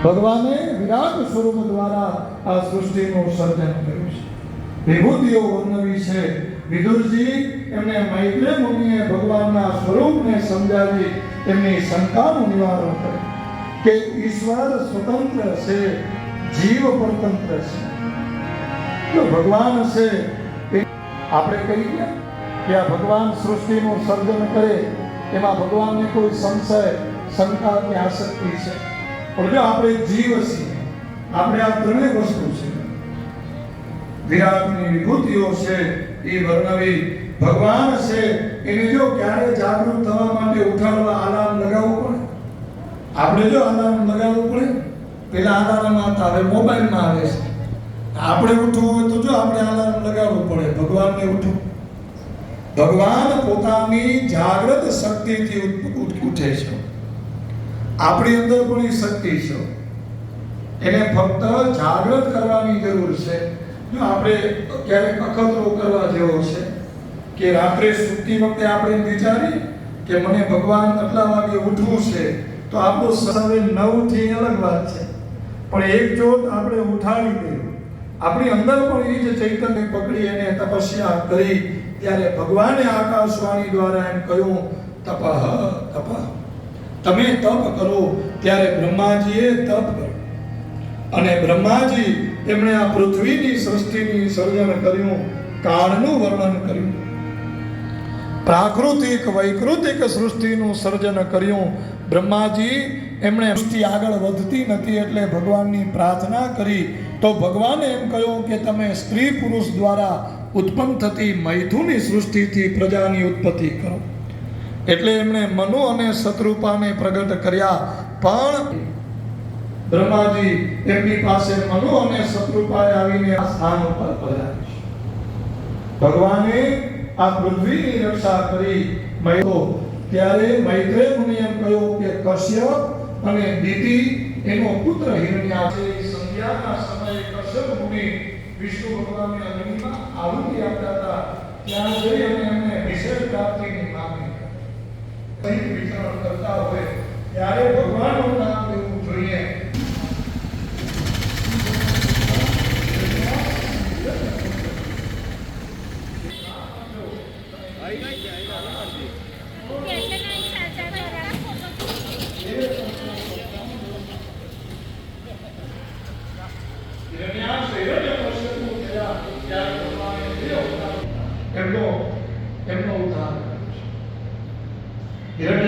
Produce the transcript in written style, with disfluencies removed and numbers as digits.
ભગવાને વિરાટ સ્વરૂપ દ્વારા આ સૃષ્ટિનું સર્જન કર્યું છે, વિભૂતિઓ વર્ણવી છે. વિદુરજી એમને મૈત્રેય મુનિએ ભગવાનના સ્વરૂપને સમજાવી એમની શંકાનું નિવારણ કર્યું કે ઈશ્વર સ્વતંત્ર છે, જીવ પરતંત્ર છે. જો ભગવાન છે આપણે કહીએ કે આ ભગવાન સૃષ્ટિનું સર્જન કરે એમાં ભગવાનને કોઈ સંશય, શંકા કે આસક્તિ છે. પણ જો આપણે જીવ છીએ, આપણે આ ત્રણેય વસ્તુ છે, વિરાટની વિભૂતિઓ છે એ વર્ણવી. ભગવાન છે એને જો ક્યારે જાગૃત થવા માટે ઉઠાડવા આલાર્મ લગાવવું પડે. આપણે જો આલાર્મ લગાવવું પડે, પેલા આલાર્મમાં હતા, હવે મોબાઈલમાં આવે છે. આપણે ઉઠવું હોય તો જો આપણે આલાર્મ લગાવવું પડે. ભગવાનને ઉઠવું, ભગવાન પોતાની જાગૃત શક્તિથી ઉઠે છે. આપણી અંદર પણ એ શક્તિ છે, એને ફક્ત જાગૃત કરવાની જરૂર છે. જો આપણે ક્યારેક અખતરો કરવા જેવો છે કે રાત્રે સૂતી વખતે આપણે વિચારીએ કે મને ભગવાન આટલા વાગે ઉઠવું છે, તો આપણો સવારે 9 થી અલગ વાત છે, પણ એક જોત આપણે ઉઠાડી દઈએ, આપણી અંદર પણ એ જ ચૈતન્ય પકડી એને તપસ્યા કરી. ત્યારે ભગવાને આકાશવાણી દ્વારા એમ કહ્યું, તપઃ તપઃ, તમે તપ કરો. ત્યારે બ્રહ્માજીએ તપ કર્યું અને બ્રહ્માજી એમણે આ પૃથ્વીની સૃષ્ટિની સર્જન કર્યું, કાળનું વર્ણન કર્યું, પ્રાકૃતિક વૈકૃતિક સૃષ્ટિનું સર્જન કર્યું. બ્રહ્માજી એમણે સૃષ્ટિ આગળ વધતી નથી એટલે ભગવાનની પ્રાર્થના કરી, તો ભગવાને એમ કહ્યું કે તમે સ્ત્રી પુરુષ દ્વારા ઉત્પન્ન થતી મૈથુની સૃષ્ટિથી પ્રજાની ઉત્પત્તિ કરો. એટલે એમણે મનુ અને શત્રુપાને પ્રગટ કર્યા. પણ બ્રહ્માજી એમની પાસે મનુ અને શત્રુપાએ આવીને આ સ્થાન ઉપર પધાર્યા. ભગવાને આ પૃથ્વીની રક્ષા કરી. ત્યારે મૈત્રેય મુનિ એમ કહ્યું કે કશ્યપ અને દિતિ એનો પુત્ર હિરણ્યાક્ષ સંધ્યાના સમયે કશ્યપ મુનિ વિષ્ણુ ભગવાનની અગ્નિમાં આહુતિ આપતા હતા. ત્યાં જઈ અને એમને વિશેષ પ્રાપ્તિની માંગણી કરી. વિચાર કરતા હોય ત્યારે ભગવાનનું નામ લેવું જોઈએ. એમનો ઉદ્ધાર કર્યો છે.